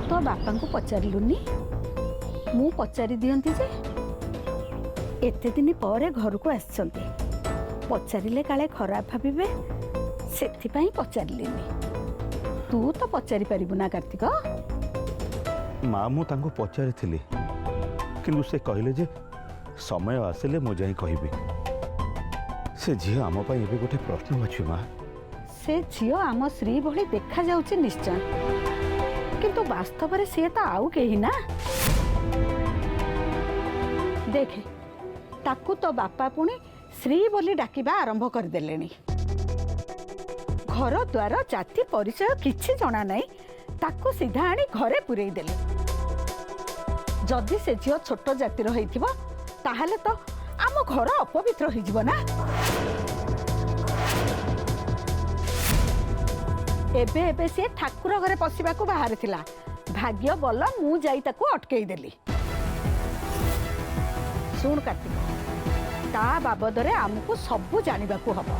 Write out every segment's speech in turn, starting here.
तो बापा को पचारूनी मु पचारि दियंती जे एते दिन पर घर को आसछंती पचारिले काले खराब भाबिबे सेथिपाई पचारिलेनी तू तो पचारि परिबु ना कार्तिक माँ मु तांको पचारि थिली किंतु से कहले जे समय आसिले मु जाई कहबी से झियो आम पई एबे गोटे प्रश्न अछि माँ से झियो आम श्री भली देखा जाउची निश्चय किंतु वास्तव रे से तो आउ केही ना देखे ताकू तो बापा पुणी श्री बोली डाकिबा आरंभ कर देलेनी घर द्वार जाति परिचय किछि जणा नाही ताकू सीधा आनी घरे पुरेई देले जदि से झियो छोट जातिर होइथिबो ताहाले तो आम घर अपवित्र होइजिबो ना एबे एबे से ठाकुर घरे पशिबा को बाहर थिला भाग्य बल मु जाई ताकू अटकेई देली सुन कार्तिक ता बाबद रे आमको सबू जानिबा को हबो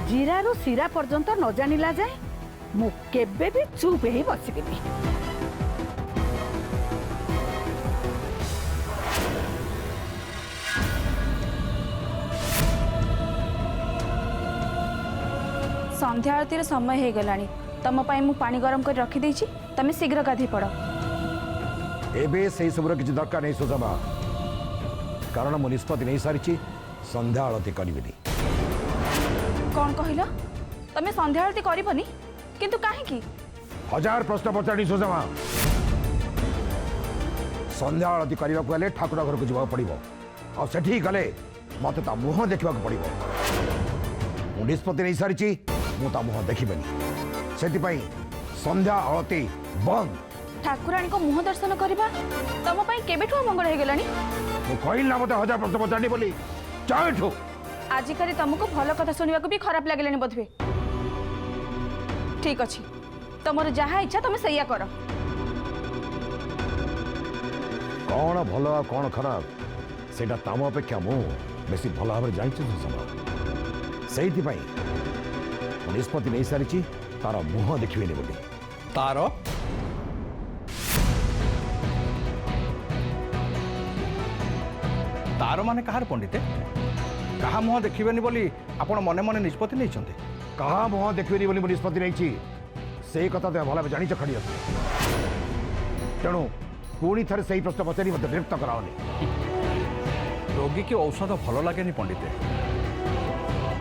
जीरारू सिरा पर्यंत न जानिला जाए मु केबे भी चुप ही बसिबिनी संध्या आरती समय हो गलानी तुम मु पानी गरम कर रखी देछि तमे शीघ्र गाधी पड़ एबे से सबुर किसी दरकार नहीं सुषमा कारण मु निष्पत्ति नहीं सारी संध्या आरती करी कौन कहल तमे संध्या आरती करबनी किंतु काहे की हजार प्रश्न पचारि सुषमा संध्या आरती करने को ठाकुर घर को जावा पड़ो और सेठी गले मत मुह देखा पड़ो मु निष्पत्ति नहीं सारी मुता मुह देखिबेनी सेति संध्या आरती बंद ठाकुराणी को मुह दर्शन करबा तम पई केबेठु मंगल हे गलानी मु कहिल ना मते हजार प्रश्न पचारनी बोली चाठो आज करी तुमको भल कथा सुनिबा को भी खराब लागलेनी बोधवे ठीक अछि तमर जहा इच्छा तुम सैया कर कौन भल आ कौन खराब सेटा तम अपेक्षा मु बेसी भल भाव जानी समय से निष्पत्ति नहीं सारी तार मुह देखिए बोली तार तार माने कहार पंडित कहा मुह देखिबेनी बोली आपण मने मने निष्पत्ति नहीं चंदे कहा मुह देखिए बोली निष्पत्ति नहीं से कथा तो भल जानी खड़ी तेणु पुणी थे से प्रश्न पचारि मत विरक्त कराओनी रोगी की औषध भल लगे पंडित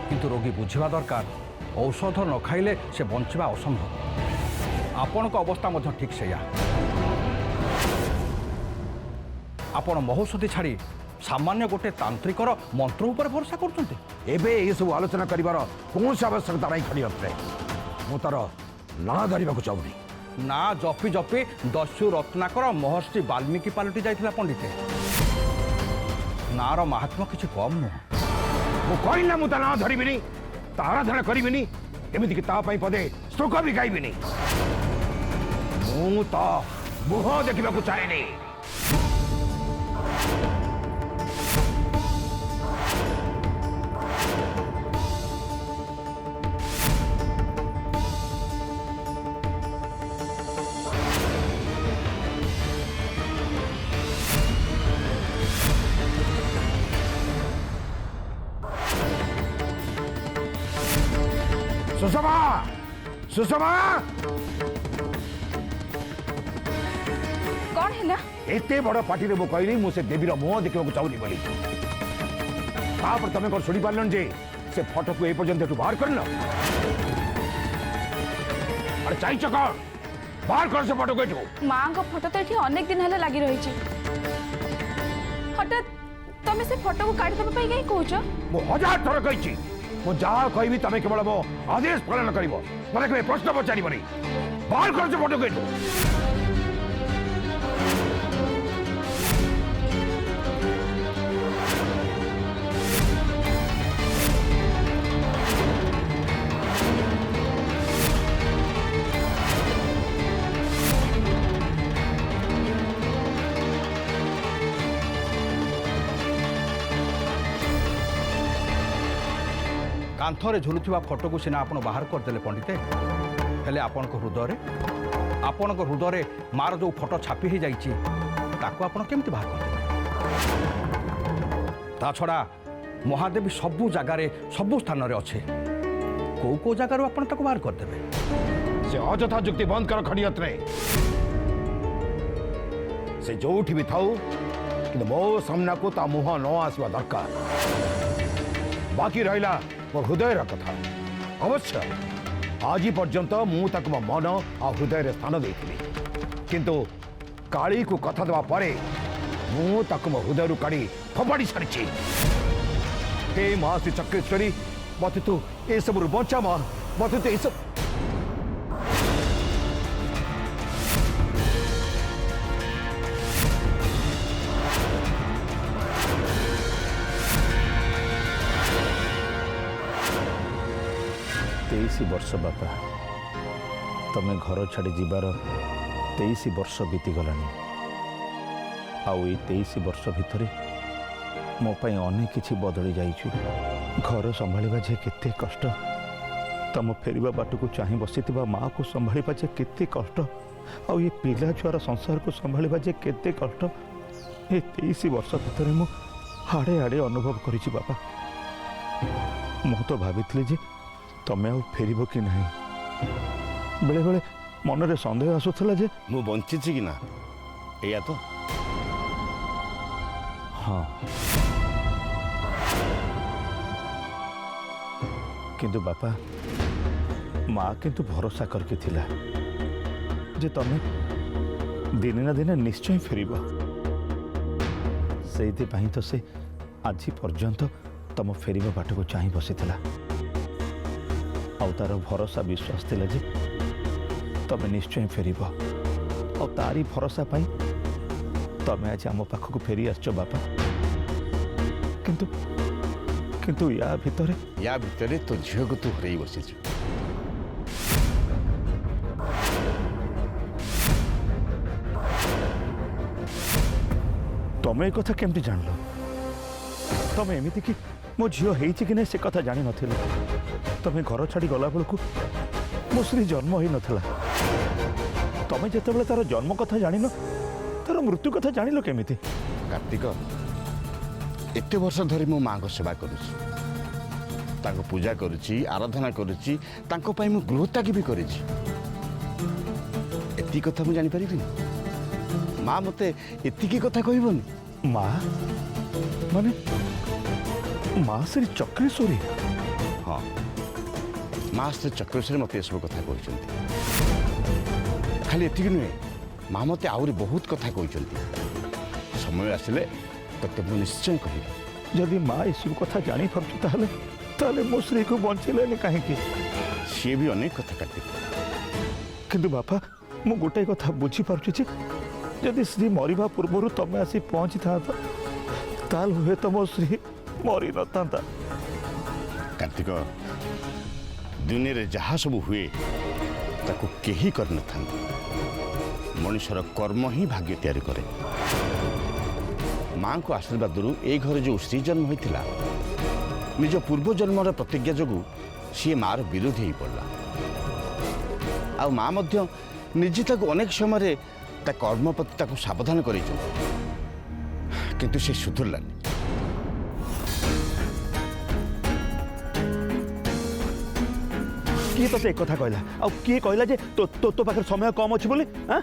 किंतु रोगी बुझा दरकार औषध न खाइले से बंचवा असंभव आपण को अवस्था मध्य ठीक से आपण महौषधि छाड़ी सामान्य गोटे तांत्रिकर मंत्र उपर भरोसा करते एबे ये सब आलोचना करिवार कौन सी आवश्यकता नहीं खड़ी मु तार ना धरवा चाहूनी ना जपी जपी दस्यु रत्नाकर महर्षि वाल्मीकि पलटि जाइथिला पंडित नार महात्मा किसी कम नुह मु कहला मु ना धरबिनी आराधना करिबिनी एमिति कि ता पई पदे श्लोक भी गाइबिनी मु तो मुह देखा चाहेनी सुषमा सुषमा कौन है एते बड़ पार्टी रे मु कहली मु से देवीर मुह देखा चाहूनी बोली तुम कौन शुणी पार्लन जे से फोटो को एपर्यंत बाहर कर अरे चाहिए कौन बाहर कर से फोटो को माँ को फोटो तो ये अनेक दिन है लगी रही हठात तुम से फोटो को काढ़ी देबा कहीं कहूच मु हजार थर कही मु जहाँ कहि तुम केवल मो आदेश पालन कर मतलब प्रश्न पचार बाहर कर फोटो को कांथरे झुलुवा फोटो को सीना आपण बाहर करदे पंडित हेले आपण हृदय ଆପଣଙ୍କ ହୃଦୟରେ ମାର ଯେଉଁ ଫଟୋ ଛାପି ହେଇଯାଇଛି ତାକୁ ଆପଣ କେମିତି ବାହାର କରିଦେବେ? ତା ଛଡ଼ା ମହାଦେବୀ ସବୁ ଜାଗାରେ ସବୁ ସ୍ଥାନରେ ଅଛେ। କେଉଁ କେଉଁ ଜାଗାରୁ ଆପଣ ତାକୁ ବାହାର କରିଦେବେ? से अଯଥା ଯୁକ୍ତି ବନ୍ଦ କର ଖଡ଼ିୟତରେ। ସେ ଯୋଉଠି ବି ଥାଉ କିନ୍ତୁ ମୋ ସାମ୍ନାକୁ ତା ମୁହଁ ନ ଆସିବା ଦରକାର। ବାକି ରହିଲା ମୋ ହୃଦୟର କଥା। ଅବଶ୍ୟ ଆଜି ପର୍ଯ୍ୟନ୍ତ ମୁଁ ତାକୁ ମୋ ମନ ଆଉ ହୃଦୟରେ ସ୍ଥାନ ଦେଇଥିଲି, କିନ୍ତୁ କାଳୀକୁ କଥା ଦେବା ପରେ ମୁଁ ତାକୁ ମୋ ହୃଦୟରୁ କାଢ଼ି ଫୋପାଡ଼ି ସାରିଛି। ହେ ମା ଶ୍ରୀ ଚକ୍ରେଶ୍ୱରୀ, ମୋତେ ତୁ ଏସବୁରୁ ବଞ୍ଚା ମା, ମୋତେ ତୁ ଏସବୁ तेईस वर्ष बापा तमें घर छाड़ी जीवार 23 वर्ष बीतीगला। आउ 23 वर्ष भितर मो पाई अनेक किछि बदली जाइछु। घर संभाळिबा जे केते कष्ट, तम फेरिबा बाट को चाहि बसिथिबा माँ को संभाळिबा जे केते कष्ट, आउ ये पिला छुआर संसार को संभाळिबा जे केते कष्ट, ए 23 वर्ष भितर मु आड़े आड़े अनुभव करिछि बापा। मु तो भाबिथली जे तमें आउ फेरिबो कि नहीं। बेले बेले मनरे संदेह आसुथला जे मु बंचिछि कि ना, एया तो हाँ, किंतु बापा माँ किंतु भरोसा करके थिला जे तमें दिने ना दिने निश्चय फेरिबो। सेइथि पई तो से आज पर्यंत तम फेरिबा बाट को चाहि बसिथिला। आउ तार भरोसा विश्वास थिला जे तमें निश्चय फेरिबो। और तारी भरोसा पाई तमें आज आम पाखक फेरी आसचो बापा। किंतु किंतु या भितरे तो झील को तू हरई बसिଛୁ। तमें ए कथा केमती जानलो? तमें एमिति कि मो झील हेइछि कि नै से कथा जानि नथिलो। तमें घर छाड़ी गला बेलू मो श्री जन्म हो नथिला। तमें जेतेबेले तार जन्म कथा जानिनो, तार मृत्यु कथा जानिलो केमिति? कार्तिक, एते वर्ष धरी मो माँ को सेवा करुछि, ताको पूजा करुछि, आराधना करुछि, ताको पई मु गृहत्याग भी करिछि। एती कथा मु जानि परिबिनी? माँ मते एतिकी कथा कहबोनी? माँ माने माँ श्री चक्रेश्वरी? हाँ, माँ श्री चक्रेश्वरी मते ए सब कथा कहउछन्ती। खाली एतिकी नुहे, माँ मते आउरी बहुत कथा कहउछन्ती। समय आसिले तते मु निश्चय कहिबी। जदि माँ ये सब कथा जानी पारछु ताहले ताहले मो श्री को बंचेलेनी काहेकि? सी भी अनेक कथा कार्तिक। किंतु बापा मु गोटे कथा बुझी पारछु जे जदि श्री मरिबा पूर्व तमे आसी पहुंची था ताल हुए तो मो श्री मरी न तांता। कार्तिक, दुनिया रे जहाँ सब हुए ताको केही कर न थांती। मनुष्यर कर्म ही भाग्य तैयारी करे। माँ को आशीर्वाद ए घर जो श्री जन्म होइथिला, निज पूर्व जन्मर प्रतिज्ञा जोगु सी मार विरोधी ही पड़ला। आ माँ मध्य निजे ताको अनेक समय ता कर्म प्रति ताको सावधान करै किंतु से सुधरलानी। किए तो एक कथा कहला आ किए कहला जे तो तो, तो पाखे समय कम अछि बोली? हां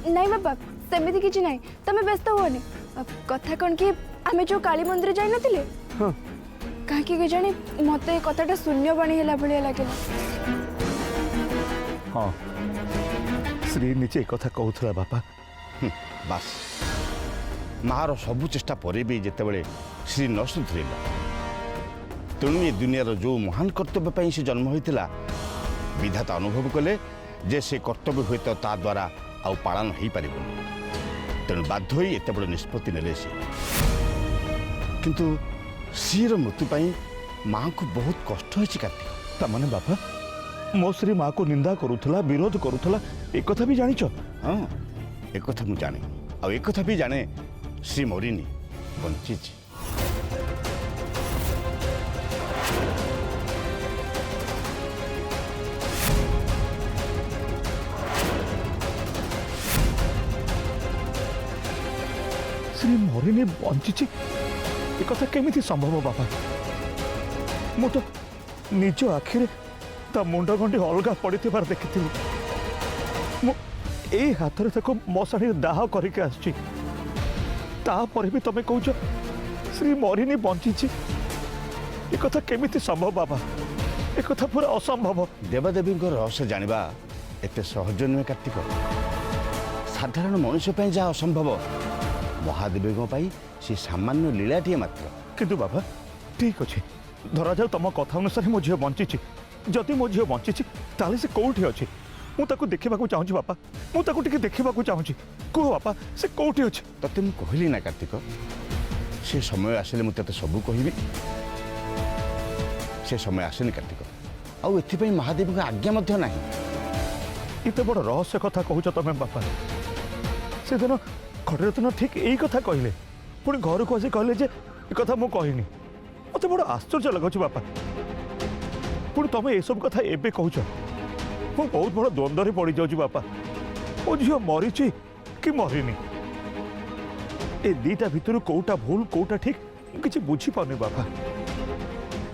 नहीं बाबा, सेमिति किछि नहीं, तमे व्यस्त होनी। कथा कौन कि आमे जो काली मंदिर जाई नथिले, हां काहे कि जानी मते कथाटा शून्यवाणी होला भलिया लागेला। हां श्री नीचे एक कथा कहउथला बापा। बास मार सबु चेष्टा पर भी जितेबले श्री न सुधरला, तेणु ये दुनियार जो महान कर्तव्य पर से जन्म होता विधाता अनुभव कले जे से कर्तव्य हुए तो ता द्वारा आउ पालन हो पार। तेणु बाध्य होई एते बड़ निष्पत्ति नेले से। किंतु श्रीर मृत्यु पाई माँ को बहुत कष्ट होइछि कार्तिक। ता माने बापा मो श्री माँ को निंदा करूथला, विरोध करूथला, एक कथा भी जानिଛ? हाँ, एक कथा मु जाने, आ एक कथा भी जाने श्री मरिनी, बंचिछि। श्री मरिनी बंची कथा केमिति संभव बाबा मु तो निज आखिरे ता मुंड गंडी अलगा पड़ी देखी ए हाथ मशाणी दाह करके आसची तापर भी तमें कौच श्री मरिनी बंची कथा केमिति संभव बाबा एक कथा पूरा असंभव। देवदेवी रहस्य जानिबा एते सहज नुहे कार्तिक। साधारण मनुष्य पे जहाँ असंभव महादेवी से सामान्य लीलाटीए मात्र। किंतु बाबा ठीक अच्छे धरा जाऊ तुम कथा अनुसार मो झील बंची जदि मो झील बंची ताले से कौटी अच्छे मुझे देखा चाहूँ बापा मुझे देखा चाहूँ कह बापा से कौटी अच्छे तते मु कहली ना कार्तिक से समय आसिले मु तते सबू कहबी से समय आसेनी कार्तिक आउ एथिपई महादेव का आज्ञा मध्य नाही। इते बड़ रहस्य कथा कहूच तमें बापा से दिन खड़रत्न ठीक यही कथा कहले पुणी घर को आसी कहले जे कथा मु कहनी मत बड़ आश्चर्य लगुच बापा पुणी तुम ये सब कथा एबे कहूच मु बहुत बड़ द्वंद्व पड़ जाऊँ बापा मो झील मरी कि मरिनी ए दीटा भितर कोटा भूल कोटा ठीक किसी बुझी पानी बापा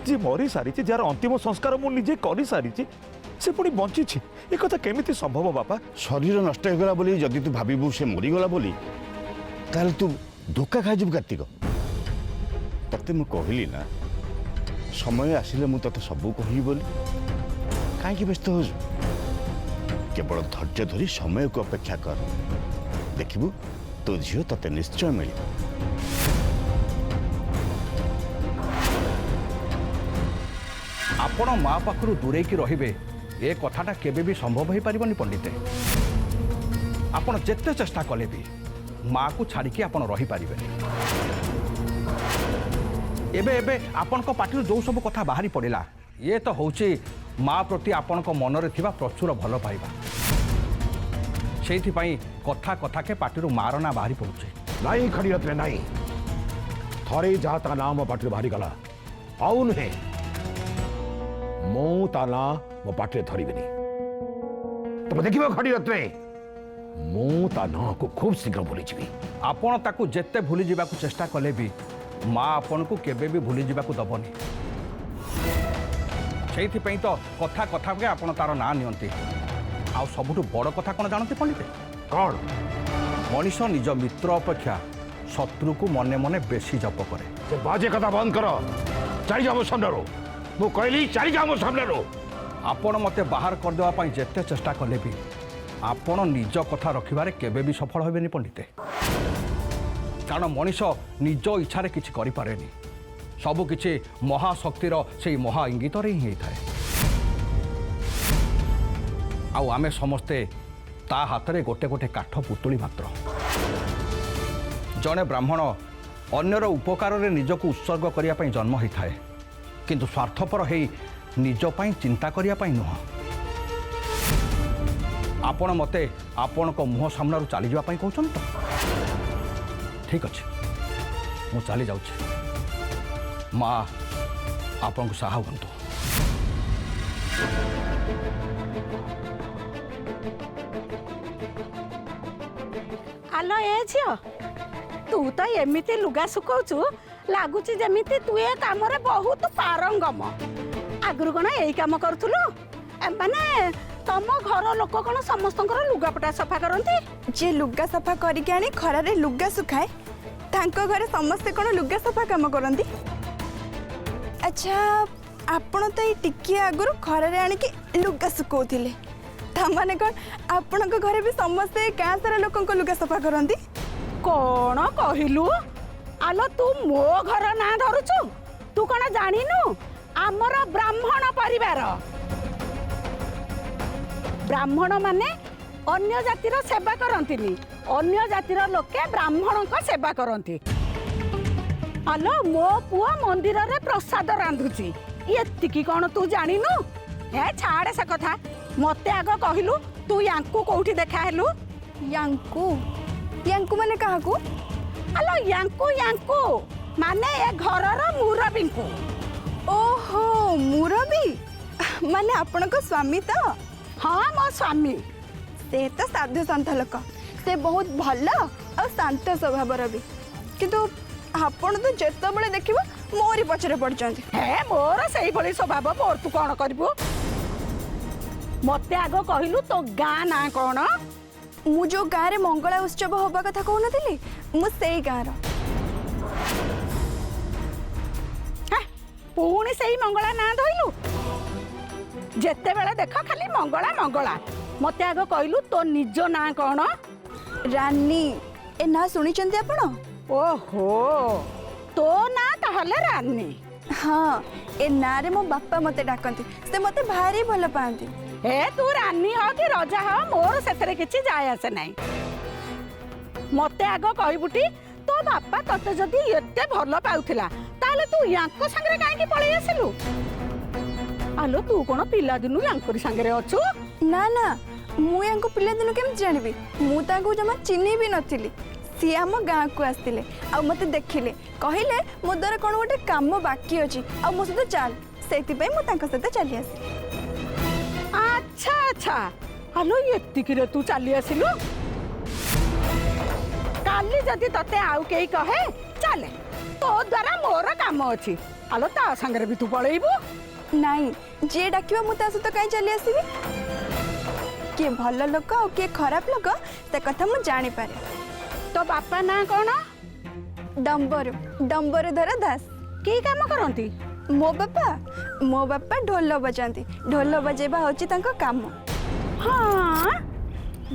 जी मरी सारी जार अंतिम संस्कार मु निजे कर सारी से पुणी बंची ए कथा केमिति संभव बापा शरीर नष्ट होगला बोली जदि तू भाबू से मरीगला बोली ताल तू धोखा खाइजु कार्तिक तते मु कहली ना समय आसिले मु तते सबू कहबी बोली काहे व्यस्त हो केवल धैर्य धरी समय को अपेक्षा कर देखिबू तो झील तते निश्चय मिले। आपण माँ पाखु दूरे की रहिबे ए कथाटा केबे भी संभव हो पारिबनी पंडिते। आपण जेते चेष्टा कले भी माँ को छाड़िकी आपण रही पारिबे। एबे एबे आपण को पाटिरु जो सब कथा बाहरी पड़िला ये तो होची माँ प्रति आपण को मनरे थिबा प्रचुर भल पाइबा सेइथि पई कथा कथा के पाटिरु मारना बाहरी पड़ुचे। नहीं खड़ीरत रे नहीं थरे जा ता नाम पाटे बाहरी गला आउ नुहे मो ता ना मो पाटे धरबी तुम देखिबो खड़ीरत रे मो ता ना को खूब शीघ्र भूली जीवी। आपण ताकू जेते भूली जीवाकू चेष्टा कले भी माँ आपण को केबे भी भूली जीवाकू दबनी सेइथि पई तो कथा कथा के आपण तार ना नियंती आ सबुठु बड़ कथा कोन जानते पंडित कौन मनीष निज मित्र अपेक्षा शत्रु को मने मने बेसी जप करे। से बाजे कथा बंद करो चली जाओ सामने रो मु कहली चली जाओ सामने रो। आपण मते बाहर कर देवा पई जेते चेष्टा कले भी आपण निज कथा रखिबारे केबे भी सफल होबेनी पंडिते कारण मनीष निज इच्छारे किछि करि पारेनी सबु किछि महाशक्तिर सेई महा इंगित रे ही थाए आउ आमे समस्ते ता हाथरे गोटे गोटे काठ पुतुली मात्र जड़े ब्राह्मण अन्यर उपकार रे निजको उत्सर्ग करिया पई जन्म होई थाए किंतु स्वार्थपर हेई निज पई चिंता करिया पई नुह आपण मते आपण को मुह सामनारू चली जावा पई कहउछन तो ठीक अच्छे मु चली जाउछि माँ आपण को साहा हुंतु। आलो ए झियो तू तो एमिति लुगा सुकाउछु लागुची जेमिति तू ए काम रे बहुत पारंगम आगरु कोन एई काम करथुलु माने तम घर लोक कोन समस्तंकर लुगापटा सफा करंती जे लुगा सफा करिके आनी खरारे लुगा सुखाए तांको घरे समस्ते कोन लुगा सफा काम करंती। अच्छा आपण तो ये टिकी आगरु खरारे आनी के लुगा सुकाउथिले तामाने कोन आपण को घरे भी समस्ते गाँ सारा लोकन को लुगा सफा करंती कोन कहिलु आलो तू मो घर ना धरुछु तू कोन जानिनु आमर ब्राह्मण परिवार ब्राह्मण माने अन्य जातिर सेवा करंतिनी अन्य जातिर लोके ब्राह्मण को सेवा करंती आलो मो पुआ मंदिर रे प्रसाद रांधुची एतिकी कोन तू जानिनु ए छाड़े से कथा मते आग कहिलु तू यांकू कोठी देखा हेलु यांकू यांकू माने काहाकू आलो यांकू यांकू माने ए घरर मुरबींकू ओहो मुरबी माने आपण को स्वामी तो हाँ मो स्वामी से तो साधु संत लोक से बहुत भल और शांत स्वभाव भी କିନ୍ତୁ ଆପଣ ତ ଯେତେବେଳେ ଦେଖିବ ମୋରି ପଛରେ ପଡ଼ିଛନ୍ତି। ହେ ମୋର ସେଇଭଳି ସ୍ୱଭାବ। ମୋର ତୁ କ'ଣ କରିବୁ? ମତେ ଆଗ କହିଲୁ ତୋ ଗାଁ ନାଁ କ'ଣ? ମୁଁ ଯୋଉ ଗାଁରେ ମଙ୍ଗଳା ଉତ୍ସବ ହବା କଥା କହୁନଥିଲି, ମୁଁ ସେଇ ଗାଁର। ହେଁ, ପୁଣି ସେଇ ମଙ୍ଗଳା ନାଁ ଧଇଲୁ? ଯେତେବେଳେ ଦେଖ ଖାଲି ମଙ୍ଗଳା ମଙ୍ଗଳା। ମତେ ଆଗ କହିଲୁ ତୋ ନିଜ ନାଁ କ'ଣ? ରାନୀ। ଏ ନାଁ ଶୁଣିଛନ୍ତି ଆପଣ? ଓହୋ, ତୋ ନାଁ ତାହେଲେ ରାନୀ। ହଁ, ଏ ନାଁରେ ମୋ ବାପା ମତେ ଡାକନ୍ତି। ସେ ମତେ ଭାରି ଭଲ ପାଆନ୍ତି। ଏ ତୁ ରାନୀ ହ କି ରଜା ହ, ମୋର ସେଥିରେ କିଛି ଯାଏ ଆସେ ନାହିଁ। ମତେ ଆଗ କହିବୁଟି, ତୋ ବାପା ତତେ ଯଦି ଏତେ ଭଲ ପାଉଥିଲା ତାହେଲେ ତୁ ୟାଙ୍କ ସାଙ୍ଗରେ କାହିଁକି ପଳେଇ ଆସିଲୁ? ଆଲୋ ତୁ କ'ଣ ପିଲାଦିନୁ ୟାଙ୍କରି ସାଙ୍ଗରେ ଅଛୁ? ନା ନା, ମୁଁ ୟାଙ୍କୁ ପିଲାଦିନୁ କେମିତି ଜାଣିବି? ମୁଁ ତାଙ୍କୁ ଜମା ଚିହ୍ନି ବି ନଥିଲି। ସିଏ ଆମ ଗାଁକୁ ଆସିଥିଲେ ଆଉ ମତେ ଦେଖିଲେ, କହିଲେ ମୋ ଦ୍ୱାରା କ'ଣ ଗୋଟେ କାମ ବାକି ଅଛି ଆଉ ମୋ ସହିତ ଚାଲ। ସେଇଥିପାଇଁ ମୁଁ ତାଙ୍କ ସହିତ ଚାଲି ଆସିଲି। ଆଚ୍ଛା ଆଚ୍ଛା, ଆଲୋ ଏତିକିରେ ତୁ ଚାଲି ଆସିଲୁ? କାଲି ଯଦି ତତେ ଆଉ କେହି କହେ ଚାଲେ, ତୋ ଦ୍ୱାରା ମୋର କାମ ଅଛି, ଆଲୋ ତା ସାଙ୍ଗରେ ବି ତୁ ପଳେଇବୁ? ନାଇଁ, ଯିଏ ଡାକିବ ମୁଁ ତା ସହିତ କାହିଁ ଚାଲି ଆସିବି? କିଏ ଭଲ ଲୋକ ଆଉ କିଏ ଖରାପ ଲୋକ ସେ କଥା ମୁଁ ଜାଣିପାରେ। ତୋ ବାପା ନାଁ କ'ଣ? ଡମ୍ବରୁଧର ଦାସ। କି କାମ କରନ୍ତି? ମୋ ବାପା ଢୋଲ ବଜାନ୍ତି। ଢୋଲ ବଜେଇବା ହଉଛି ତାଙ୍କ କାମ। ହଁ,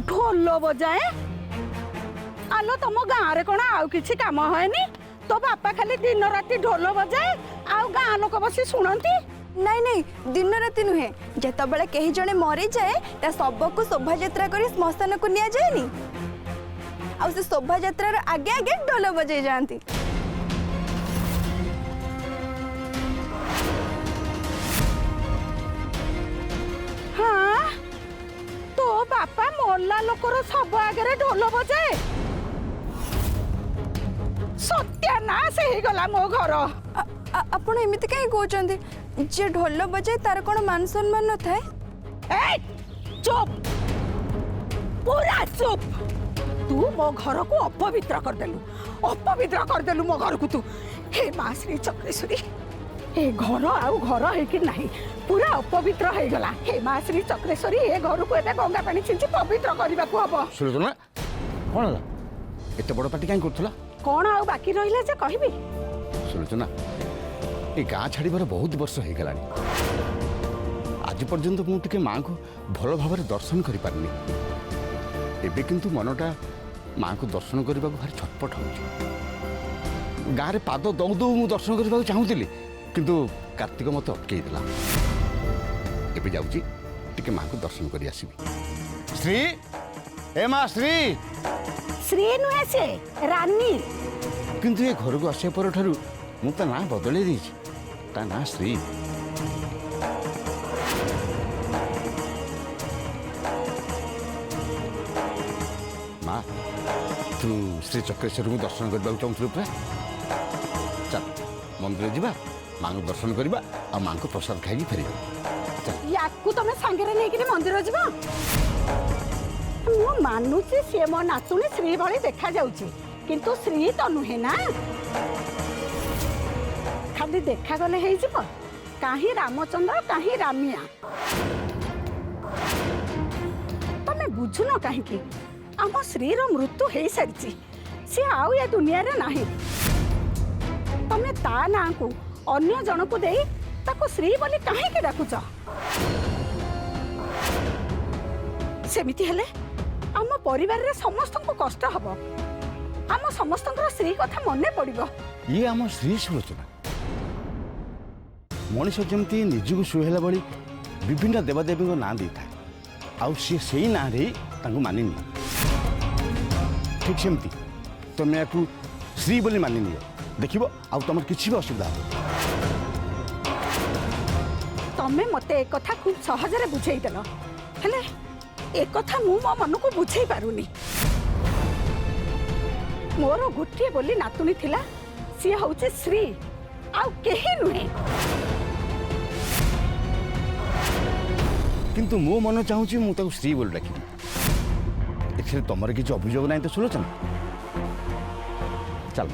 ଢୋଲ ବଜାଏ? ଆଲୋ ତମ ଗାଁରେ କ'ଣ ଆଉ କିଛି କାମ ହଏନି? ତୋ ବାପା ଖାଲି ଦିନ ରାତି ଢୋଲ ବଜାଏ ଆଉ ଗାଁ ଲୋକ ବସି ଶୁଣନ୍ତି? ନାଇଁ ନାଇଁ, ଦିନ ରାତି ନୁହେଁ। ଯେତେବେଳେ କେହି ଜଣେ ମରିଯାଏ ତା ଶବକୁ ଶୋଭାଯାତ୍ରା କରି ଶ୍ମଶାନକୁ ନିଆଯାଏନି, ଆଉ ସେ ଶୋଭାଯାତ୍ରାର ଆଗେ ଆଗେ ଢୋଲ ବଜେଇ ଯାଆନ୍ତି। ହଁ, ତୋ ବାପା ମଲା ଲୋକର ଶବ ଆଗରେ ଢୋଲ ବଜାଏ? ସତ୍ୟାନାଶ ହେଇଗଲା ମୋ ଘର। ଆପଣ ଏମିତି କାହିଁ କହୁଛନ୍ତି? ଯିଏ ଢୋଲ ବଜାଏ ତାର କ'ଣ ମାନ ସମ୍ମାନ ନଥାଏ? ଏଇ ଚୁପ୍, ପୁରା ଚୁପ୍। ତୁ ମୋ ଘରକୁ ଅପବିତ୍ର କରିଦେଲୁ ମୋ ଘରକୁ ତୁ। ହେ ମା ଶ୍ରୀ ଚକ୍ରେଶ୍ୱରୀ, ଏ ଘର ଆଉ ଘର ହେଇକି ନାହିଁ, ପୁରା ଅପବିତ୍ର ହେଇଗଲା। ହେ ମା ଶ୍ରୀ ଚକ୍ରେଶ୍ୱରୀ, ଏ ଘରକୁ ଏବେ ଗଙ୍ଗା ପାଣି ଛିଞ୍ଚି ପବିତ୍ର କରିବାକୁ ହବ। ସୁଲୋଚନା, କ'ଣ ହେଲା? ଏତେ ବଡ଼ ପାଟି କାହିଁ କରୁଥିଲା? କ'ଣ ଆଉ ବାକି ରହିଲା ଯେ କହିବି? ସୁଲୋଚନା, ଏ ଗାଁ ଛାଡ଼ିବାର ବହୁତ ବର୍ଷ ହେଇଗଲାଣି। ଆଜି ପର୍ଯ୍ୟନ୍ତ ମୁଁ ଟିକେ ମାଆଙ୍କୁ ଭଲ ଭାବରେ ଦର୍ଶନ କରିପାରିନି। ଏବେ କିନ୍ତୁ ମନଟା ମାଆଙ୍କୁ ଦର୍ଶନ କରିବାକୁ ଭାରି ଛଟପଟ ହେଉଛି। ଗାଁରେ ପାଦ ଦଉ ଦଉ ମୁଁ ଦର୍ଶନ କରିବାକୁ ଚାହୁଁଥିଲି, କିନ୍ତୁ କାର୍ତ୍ତିକ ମୋତେ ଅଟକେଇ ଦେଲା। ଏବେ ଯାଉଛି ଟିକେ ମାଆଙ୍କୁ ଦର୍ଶନ କରି ଆସିବି। ଶ୍ରୀ, ଏ ମା ଶ୍ରୀ। ଶ୍ରୀ ନୁହେଁ, ସେ ରାନୀ। କିନ୍ତୁ ଏ ଘରକୁ ଆସିବା ପରଠାରୁ ମୁଁ ତା ନାଁ ବଦଳେଇ ଦେଇଛି। ତା ନାଁ ଶ୍ରୀ। ମା, ତୁ ଶ୍ରୀ ଚକ୍ରେଶ୍ୱରଙ୍କୁ ଦର୍ଶନ କରିବାକୁ ଚାହୁଁଥିଲୁ ପରା? ଚାଲ ମନ୍ଦିର ଯିବା, ମାଆଙ୍କୁ ଦର୍ଶନ କରିବା ଆଉ ମାଆଙ୍କୁ ପ୍ରସାଦ ଖାଇକି ଫେରିବା। ୟାକୁ ତମେ ସାଙ୍ଗରେ ନେଇକିରି ମନ୍ଦିର ଯିବ? ମୁଁ ମାନୁଛି ସିଏ ମୋ ନାତୁଣୀ ଶ୍ରୀ ଭଳି ଦେଖାଯାଉଛି, କିନ୍ତୁ ଶ୍ରୀ ତ ନୁହେଁ ନା। ଖାଲି ଦେଖାଗଲେ ହେଇଯିବ? କାହିଁ ରାମଚନ୍ଦ୍ର କାହିଁ ରାମିଆ। ତମେ ବୁଝୁନ କାହିଁକି? ଆମ ଶ୍ରୀର ମୃତ୍ୟୁ ହେଇସାରିଛି, ସିଏ ଆଉ ଏ ଦୁନିଆରେ ନାହିଁ। ତମେ ତା ନାଁକୁ ଅନ୍ୟ ଜଣକୁ ଦେଇ ତାକୁ ଶ୍ରୀ ବୋଲି କାହିଁକି ଡାକୁଛ? ସେମିତି ହେଲେ ଆମ ପରିବାରରେ ସମସ୍ତଙ୍କୁ କଷ୍ଟ ହବ। ଆମ ସମସ୍ତଙ୍କର ଶ୍ରୀ କଥା ମନେ ପଡ଼ିବ। ଇଏ ଆମ ଶ୍ରୀ ସୁଲୋଚନା। ମଣିଷ ଯେମିତି ନିଜକୁ ସୁହାଇଲା ଭଳି ବିଭିନ୍ନ ଦେବାଦେବୀଙ୍କ ନାଁ ଦେଇଥାଏ, ଆଉ ସିଏ ସେଇ ନାଁରେ ହିଁ ତାଙ୍କୁ ମାନିନିଏ। ଠିକ୍ ସେମିତି ତମେ ୟାକୁ ଶ୍ରୀ ବୋଲି ମାନିନିଅ, ଦେଖିବ ଆଉ ତମର କିଛି ବି ଅସୁବିଧା ହେବ। ତମେ ମତେ ଏ କଥା ଖୁବ୍ ସହଜରେ ବୁଝେଇଦେଲ, ହେଲେ ଏ କଥା ମୁଁ ମୋ ମନକୁ ବୁଝେଇ ପାରୁନି। ମୋର ଗୋଟିଏ ବୋଲି ନାତୁଣୀ ଥିଲା, ସିଏ ହଉଛି ଶ୍ରୀ, ଆଉ କେହି ନୁହେଁ। କିନ୍ତୁ ମୋ ମନ ଚାହୁଁଛି ମୁଁ ତାକୁ ଶ୍ରୀ ବୋଲି ଡାକିବି। ଏଥିରେ ତମର କିଛି ଅଭିଯୋଗ ନାହିଁ ତ ସୁଲୋଚନା? ଚାଲ।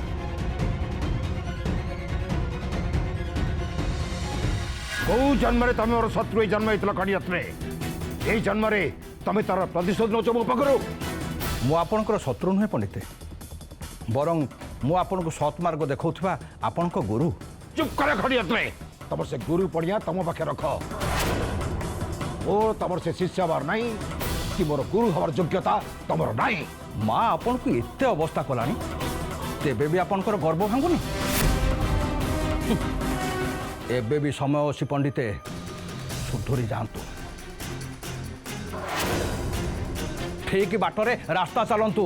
କୋଉ ଜନ୍ମରେ ତମେ ମୋର ଶତ୍ରୁ ହେଇ ଜନ୍ମ ହେଇଥିଲ ଖଣ୍ଡିରତ୍ନେ? ଏଇ ଜନ୍ମରେ ତମେ ତାର ପ୍ରତିଶୋଧ ନେଉଛ ମୋ ପାଖରୁ। ମୁଁ ଆପଣଙ୍କର ଶତ୍ରୁ ନୁହେଁ ପଣ୍ଡିତେ, ବରଂ ମୁଁ ଆପଣଙ୍କୁ ସତ୍ ମାର୍ଗ ଦେଖାଉଥିବା ଆପଣଙ୍କ ଗୁରୁ। ଚୁପ୍ କର ଖଣ୍ଡିରତ୍ନେ। ତମର ସେ ଗୁରୁ ପଡ଼ିଆ ତମ ପାଖେ ରଖ। ମୋର ତମର ସେ ଶିଷ୍ୟ ହବାର ନାହିଁ କି ମୋର ଗୁରୁ ହବାର ଯୋଗ୍ୟତା ତମର ନାହିଁ। ମା ଆପଣଙ୍କୁ ଏତେ ଅବସ୍ଥା କଲାଣି, ତେବେ ବି ଆପଣଙ୍କର ଗର୍ବ ଭାଙ୍ଗୁନି? ଏବେ ବି ସମୟ ଅଛି ପଣ୍ଡିତେ, ସୁଧୁରି ଯାଆନ୍ତୁ। ଠିକ ବାଟରେ ରାସ୍ତା ଚାଲନ୍ତୁ।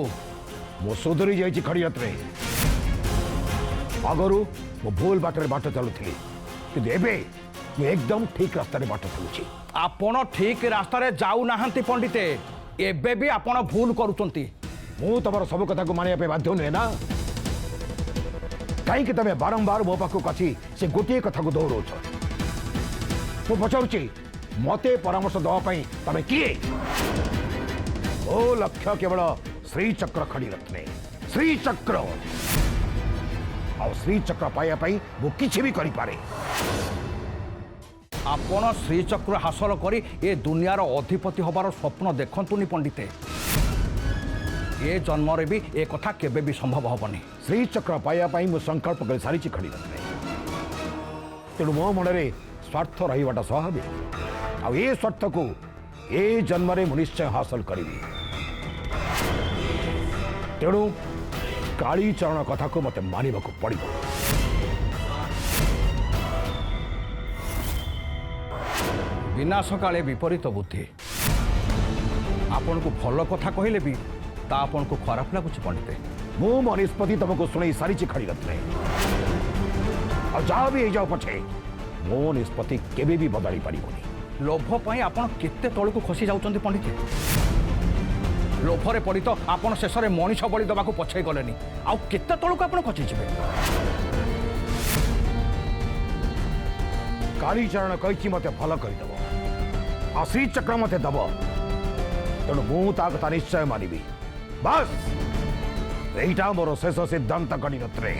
ମୁଁ ସୁଧୁରି ଯାଇଛି ଖଣ୍ଡିରତ୍ନେ। ଆଗରୁ ମୁଁ ଭୁଲ ବାଟରେ ବାଟ ଚାଲୁଥିଲି, କିନ୍ତୁ ଏବେ ମୁଁ ଏକଦମ ଠିକ ରାସ୍ତାରେ ବାଟ ଚାଲୁଛି। ଆପଣ ଠିକ ରାସ୍ତାରେ ଯାଉନାହାନ୍ତି ପଣ୍ଡିତେ, ଏବେ ବି ଆପଣ ଭୁଲ କରୁଛନ୍ତି। ମୁଁ ତମର ସବୁ କଥାକୁ ମାନିବା ପାଇଁ ବାଧ୍ୟ ନୁହେଁ ନା? କାହିଁକି ତମେ ବାରମ୍ବାର ମୋ ପାଖକୁ ଆସି ସେ ଗୋଟିଏ କଥାକୁ ଦୌଡ଼ଉଛ? ମୁଁ ପଚାରୁଛି, ମତେ ପରାମର୍ଶ ଦେବା ପାଇଁ ତମେ କିଏ? ମୋ ଲକ୍ଷ୍ୟ କେବଳ ଶ୍ରୀଚକ୍ର ଖଣ୍ଡିରତ୍ନେ, ଶ୍ରୀଚକ୍ର। ଆଉ ଶ୍ରୀଚକ୍ର ପାଇବା ପାଇଁ ମୁଁ କିଛି ବି କରିପାରେ। ଆପଣ ଶ୍ରୀଚକ୍ର ହାସଲ କରି ଏ ଦୁନିଆର ଅଧିପତି ହେବାର ସ୍ୱପ୍ନ ଦେଖନ୍ତୁନି ପଣ୍ଡିତେ। ଏ ଜନ୍ମରେ ବି ଏ କଥା କେବେ ବି ସମ୍ଭବ ହେବନି। ଶ୍ରୀଚକ୍ର ପାଇବା ପାଇଁ ମୁଁ ସଂକଳ୍ପ କରି ସାରିଛି ଖଣ୍ଡିରତ୍ନେ। ତେଣୁ ମୋ ମନରେ ସ୍ୱାର୍ଥ ରହିବାଟା ସ୍ୱାଭାବିକ। ଆଉ ଏ ସ୍ୱାର୍ଥକୁ ଏ ଜନ୍ମରେ ମୁଁ ନିଶ୍ଚୟ ହାସଲ କରିବି। ତେଣୁ କାଳୀଚରଣ କଥାକୁ ମୋତେ ମାନିବାକୁ ପଡ଼ିବ। ବିନାଶ କାଳେ ବିପରୀତ ବୁଦ୍ଧି। ଆପଣଙ୍କୁ ଭଲ କଥା କହିଲେ ବି ତା ଆପଣଙ୍କୁ ଖରାପ ଲାଗୁଛି ପଣ୍ଡିତେ। ମୁଁ ମୋ ନିଷ୍ପତ୍ତି ତମକୁ ଶୁଣେଇ ସାରିଛି ଖଣ୍ଡିରତ୍ନେ। ଆଉ ଯାହା ବି ହେଇଯାଉ ପଛେ ମୋ ନିଷ୍ପତ୍ତି କେବେ ବି ବଦଳି ପାରିବନି। ଲୋଭ ପାଇଁ ଆପଣ କେତେ ତଳକୁ ଖସି ଯାଉଛନ୍ତି ପଣ୍ଡିତେ। ଲୋଭରେ ପଡ଼ି ତ ଆପଣ ଶେଷରେ ମଣିଷ ବଳି ଦେବାକୁ ପଛେଇ ଗଲେନି। ଆଉ କେତେ ତଳକୁ ଆପଣ ଖସିଯିବେ? କାଳୀଚରଣ କହିଛି ମୋତେ ଭଲ କରିଦେବ, ଆଉ ଶ୍ରୀଚକ୍ର ମୋତେ ଦେବ। ତେଣୁ ମୁଁ ତା କଥା ନିଶ୍ଚୟ ମାନିବି। ବାସ୍, ଏଇଟା ମୋର ଶେଷ ସିଦ୍ଧାନ୍ତ ଖଣ୍ଡିରତ୍ନେ।